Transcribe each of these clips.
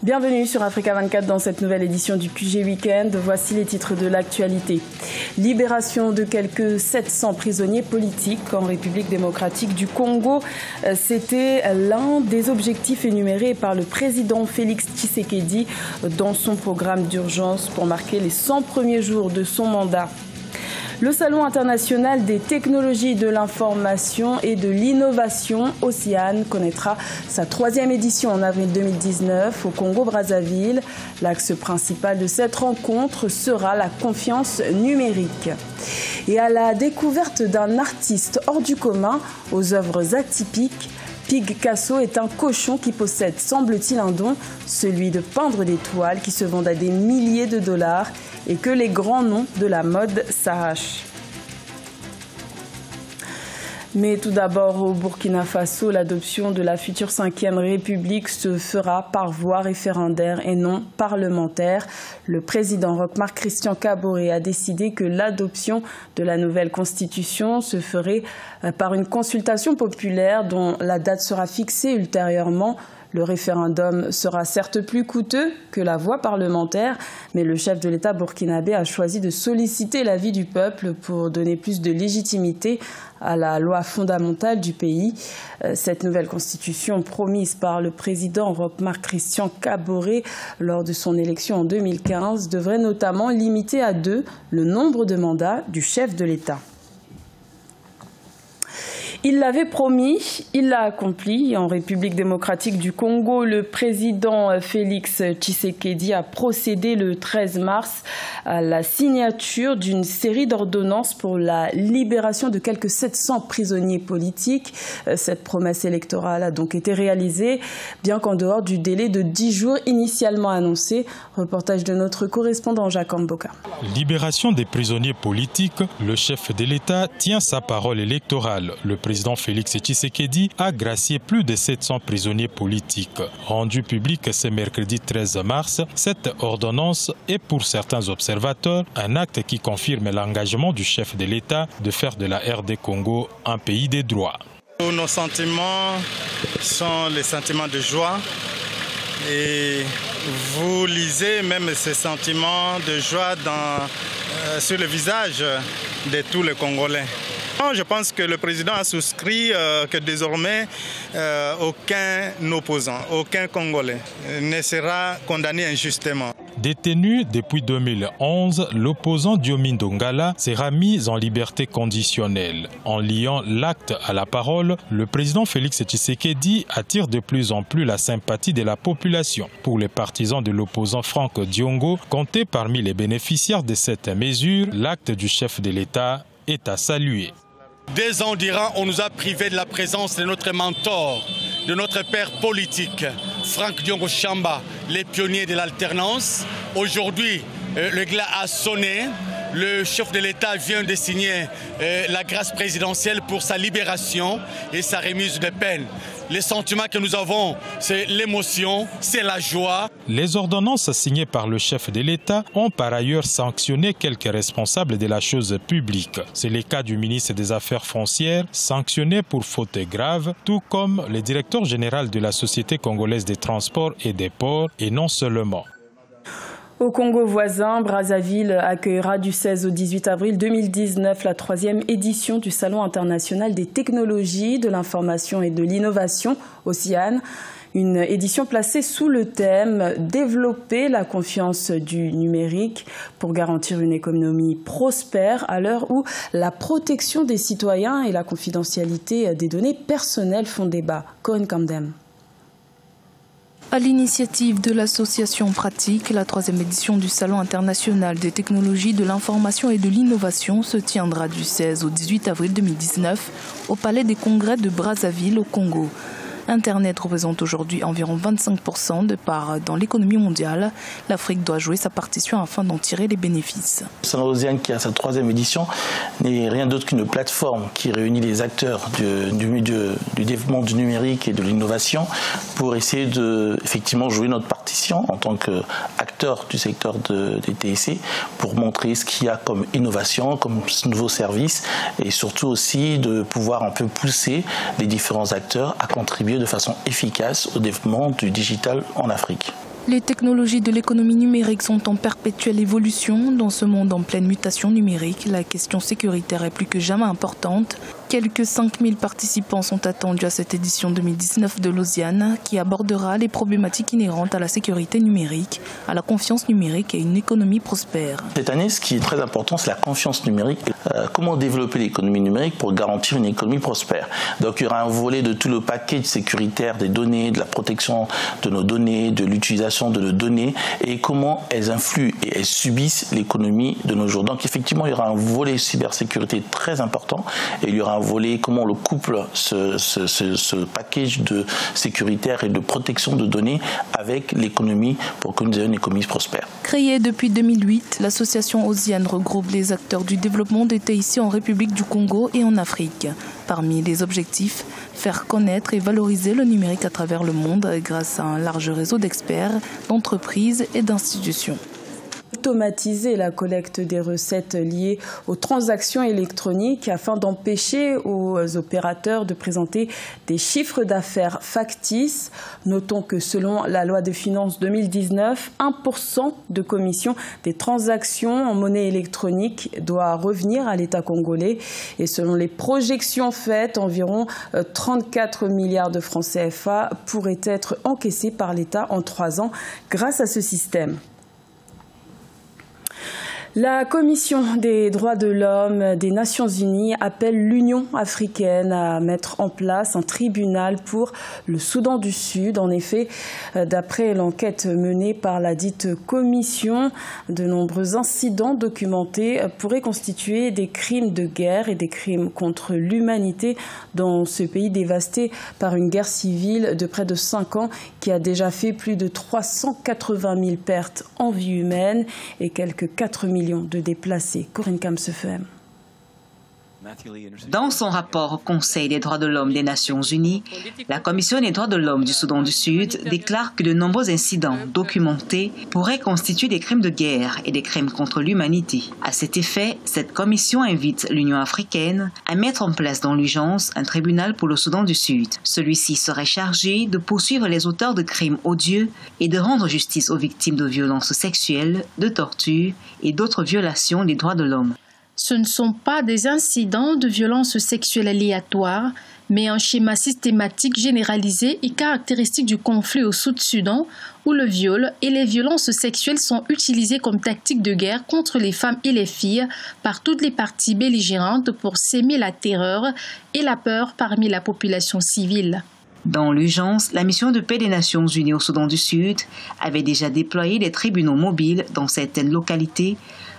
Bienvenue sur Africa 24 dans cette nouvelle édition du QG Weekend. Voici les titres de l'actualité. Libération de quelques 700 prisonniers politiques en République démocratique du Congo. C'était l'un des objectifs énumérés par le président Félix Tshisekedi dans son programme d'urgence pour marquer les 100 premiers jours de son mandat. Le Salon international des technologies de l'information et de l'innovation, OCEAN, connaîtra sa 3e édition en avril 2019 au Congo-Brazzaville. L'axe principal de cette rencontre sera la confiance numérique. Et à la découverte d'un artiste hors du commun aux œuvres atypiques, Picasso est un cochon qui possède, semble-t-il, un don, celui de peindre des toiles qui se vendent à des milliers de dollars et que les grands noms de la mode s'arrachent. Mais tout d'abord, au Burkina Faso, l'adoption de la future 5e République se fera par voie référendaire et non parlementaire. Le président Roch Marc Christian Kaboré a décidé que l'adoption de la nouvelle constitution se ferait par une consultation populaire dont la date sera fixée ultérieurement. Le référendum sera certes plus coûteux que la voie parlementaire, mais le chef de l'État burkinabé a choisi de solliciter l'avis du peuple pour donner plus de légitimité à la loi fondamentale du pays. Cette nouvelle constitution promise par le président Roch Marc Christian Kaboré lors de son élection en 2015 devrait notamment limiter à 2 le nombre de mandats du chef de l'État. Il l'avait promis, il l'a accompli. En République démocratique du Congo, le président Félix Tshisekedi a procédé le 13 mars à la signature d'une série d'ordonnances pour la libération de quelques 700 prisonniers politiques. Cette promesse électorale a donc été réalisée, bien qu'en dehors du délai de 10 jours initialement annoncé. Reportage de notre correspondant Jacques Mboka. Libération des prisonniers politiques, le chef de l'État tient sa parole électorale. Le président Félix Tshisekedi a gracié plus de 700 prisonniers politiques. Rendu public ce mercredi 13 mars, cette ordonnance est pour certains observateurs un acte qui confirme l'engagement du chef de l'État de faire de la RD Congo un pays des droits. Nos sentiments sont les sentiments de joie et vous lisez même ces sentiments de joie sur le visage de tous les Congolais. Je pense que le président a souscrit que désormais aucun opposant, aucun Congolais ne sera condamné injustement. Détenu depuis 2011, l'opposant Diomi Ndongala sera mis en liberté conditionnelle. En liant l'acte à la parole, le président Félix Tshisekedi attire de plus en plus la sympathie de la population. Pour les partisans de l'opposant Franck Diongo, compté parmi les bénéficiaires de cette mesure, l'acte du chef de l'État est à saluer. 2 ans d'Iran, on nous a privés de la présence de notre mentor, de notre père politique, Franck Diongo Chamba, les pionniers de l'alternance. Aujourd'hui, le glas a sonné. Le chef de l'État vient de signer la grâce présidentielle pour sa libération et sa remise de peine. Les sentiments que nous avons, c'est l'émotion, c'est la joie. Les ordonnances signées par le chef de l'État ont par ailleurs sanctionné quelques responsables de la chose publique. C'est le cas du ministre des Affaires foncières, sanctionné pour faute grave, tout comme le directeur général de la Société congolaise des transports et des ports, et non seulement. Au Congo voisin, Brazzaville accueillera du 16 au 18 avril 2019 la 3e édition du Salon international des technologies, de l'information et de l'innovation, OCEAN. Une édition placée sous le thème « Développer la confiance du numérique pour garantir une économie prospère à l'heure où la protection des citoyens et la confidentialité des données personnelles font débat ». Corinne Camdem. À l'initiative de l'association Pratique, la 3e édition du Salon international des technologies de l'information et de l'innovation se tiendra du 16 au 18 avril 2019 au Palais des Congrès de Brazzaville au Congo. Internet représente aujourd'hui environ 25% de part dans l'économie mondiale. L'Afrique doit jouer sa partition afin d'en tirer les bénéfices. Salon OCEAN, qui a sa 3e édition, n'est rien d'autre qu'une plateforme qui réunit les acteurs du développement du numérique et de l'innovation pour essayer de effectivement jouer notre partition en tant qu'acteur du secteur des TIC pour montrer ce qu'il y a comme innovation, comme nouveaux services et surtout aussi de pouvoir un peu pousser les différents acteurs à contribuer de façon efficace au développement du digital en Afrique. Les technologies de l'économie numérique sont en perpétuelle évolution. Dans ce monde en pleine mutation numérique, la question sécuritaire est plus que jamais importante. Quelques 5000 participants sont attendus à cette édition 2019 de Lausanne qui abordera les problématiques inhérentes à la sécurité numérique, à la confiance numérique et une économie prospère. Cette année, ce qui est très important, c'est la confiance numérique. Comment développer l'économie numérique pour garantir une économie prospère. Donc il y aura un volet de tout le package sécuritaire des données, de la protection de nos données, de l'utilisation de nos données et comment elles influent et elles subissent l'économie de nos jours. Donc effectivement, il y aura un volet cybersécurité très important et il y aura un volet comment on le couple ce package de sécuritaire et de protection de données avec l'économie pour que nous ayons une économie prospère. Créée depuis 2008, l'association Osiane regroupe les acteurs du développement d'été ici en République du Congo et en Afrique. Parmi les objectifs, faire connaître et valoriser le numérique à travers le monde grâce à un large réseau d'experts, d'entreprises et d'institutions. Automatiser la collecte des recettes liées aux transactions électroniques afin d'empêcher aux opérateurs de présenter des chiffres d'affaires factices. Notons que selon la loi de finances 2019, 1% de commission des transactions en monnaie électronique doit revenir à l'État congolais. Et selon les projections faites, environ 34 milliards de francs CFA pourraient être encaissés par l'État en 3 ans grâce à ce système. La Commission des droits de l'homme des Nations Unies appelle l'Union africaine à mettre en place un tribunal pour le Soudan du Sud. En effet, d'après l'enquête menée par la dite commission, de nombreux incidents documentés pourraient constituer des crimes de guerre et des crimes contre l'humanité dans ce pays dévasté par une guerre civile de près de 5 ans qui a déjà fait plus de 380 000 pertes en vie humaine et quelques 4 millions de déplacés. Corinne Kamsefem. Dans son rapport au Conseil des droits de l'homme des Nations Unies, la Commission des droits de l'homme du Soudan du Sud déclare que de nombreux incidents documentés pourraient constituer des crimes de guerre et des crimes contre l'humanité. À cet effet, cette commission invite l'Union africaine à mettre en place dans l'urgence un tribunal pour le Soudan du Sud. Celui-ci serait chargé de poursuivre les auteurs de crimes odieux et de rendre justice aux victimes de violences sexuelles, de torture et d'autres violations des droits de l'homme. Ce ne sont pas des incidents de violence sexuelle aléatoires, mais un schéma systématique généralisé et caractéristique du conflit au Sud-Soudan, où le viol et les violences sexuelles sont utilisés comme tactique de guerre contre les femmes et les filles par toutes les parties belligérantes pour s'aimer la terreur et la peur parmi la population civile. Dans l'urgence, la mission de paix des Nations Unies au Soudan du Sud avait déjà déployé des tribunaux mobiles dans certaines localités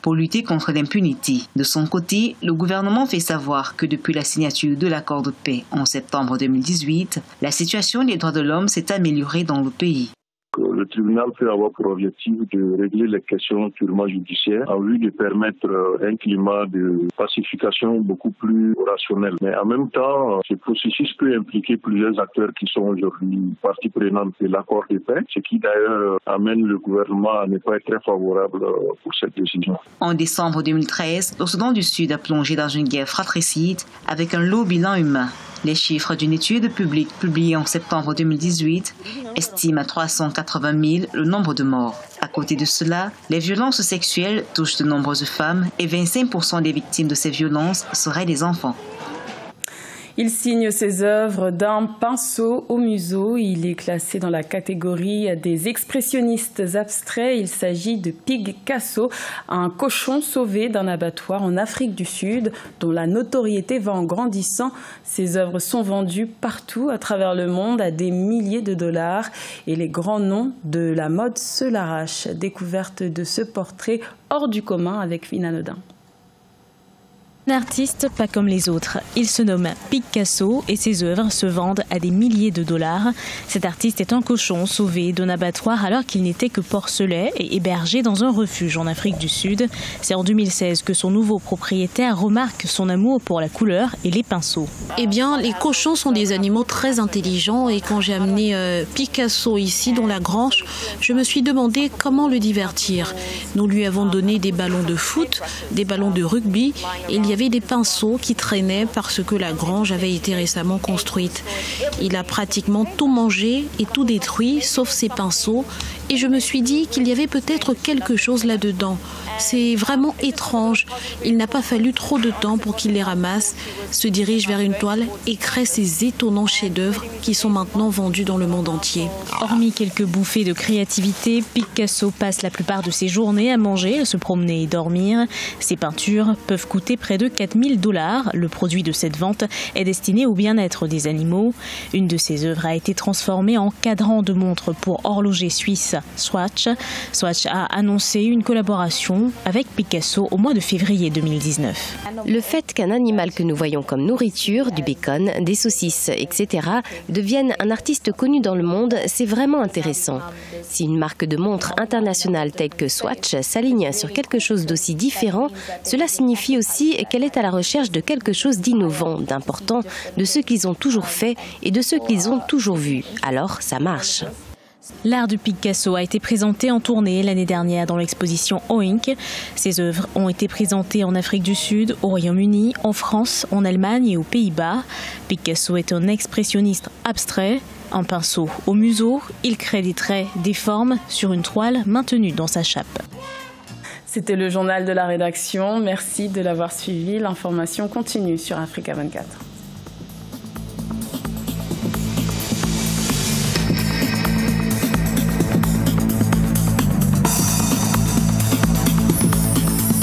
pour lutter contre l'impunité. De son côté, le gouvernement fait savoir que depuis la signature de l'accord de paix en septembre 2018, la situation des droits de l'homme s'est améliorée dans le pays. Le tribunal peut avoir pour objectif de régler les questions purement judiciaires en vue de permettre un climat de pacification beaucoup plus rationnel. Mais en même temps, ce processus peut impliquer plusieurs acteurs qui sont aujourd'hui partie prenante de l'accord de paix, ce qui d'ailleurs amène le gouvernement à ne pas être très favorable pour cette décision. En décembre 2013, le Soudan du Sud a plongé dans une guerre fratricide avec un lourd bilan humain. Les chiffres d'une étude publique publiée en septembre 2018 estiment à 380 000 le nombre de morts. À côté de cela, les violences sexuelles touchent de nombreuses femmes et 25% des victimes de ces violences seraient des enfants. Il signe ses œuvres d'un pinceau au museau. Il est classé dans la catégorie des expressionnistes abstraits. Il s'agit de Picasso, un cochon sauvé d'un abattoir en Afrique du Sud, dont la notoriété va en grandissant. Ses œuvres sont vendues partout à travers le monde à des milliers de dollars et les grands noms de la mode se l'arrachent. Découverte de ce portrait hors du commun avec Fina Nodin. Un artiste pas comme les autres. Il se nomme Picasso et ses œuvres se vendent à des milliers de dollars. Cet artiste est un cochon sauvé d'un abattoir alors qu'il n'était que porcelet et hébergé dans un refuge en Afrique du Sud. C'est en 2016 que son nouveau propriétaire remarque son amour pour la couleur et les pinceaux. Eh bien, les cochons sont des animaux très intelligents et quand j'ai amené Picasso ici dans la grange, je me suis demandé comment le divertir. Nous lui avons donné des ballons de foot, des ballons de rugby et il y avait des pinceaux qui traînaient parce que la grange avait été récemment construite. Il a pratiquement tout mangé et tout détruit, sauf ses pinceaux. et je me suis dit qu'il y avait peut-être quelque chose là-dedans. C'est vraiment étrange. Il n'a pas fallu trop de temps pour qu'il les ramasse, se dirige vers une toile et crée ces étonnants chefs-d'œuvre qui sont maintenant vendus dans le monde entier. Hormis quelques bouffées de créativité, Picasso passe la plupart de ses journées à manger, à se promener et dormir. Ses peintures peuvent coûter près de 4 000 $. Le produit de cette vente est destiné au bien-être des animaux. Une de ses œuvres a été transformée en cadran de montre pour horloger suisse Swatch. Swatch a annoncé une collaboration avec Picasso au mois de février 2019. Le fait qu'un animal que nous voyons comme nourriture, du bacon, des saucisses, etc., devienne un artiste connu dans le monde, c'est vraiment intéressant. Si une marque de montre internationale telle que Swatch s'aligne sur quelque chose d'aussi différent, cela signifie aussi qu'elle est à la recherche de quelque chose d'innovant, d'important, de ce qu'ils ont toujours fait et de ce qu'ils ont toujours vu. Alors, ça marche. L'art de Picasso a été présenté en tournée l'année dernière dans l'exposition Oink. Ses œuvres ont été présentées en Afrique du Sud, au Royaume-Uni, en France, en Allemagne et aux Pays-Bas. Picasso est un expressionniste abstrait. Un pinceau au museau, il crée des traits, des formes sur une toile maintenue dans sa chape. C'était le journal de la rédaction. Merci de l'avoir suivi. L'information continue sur Africa 24.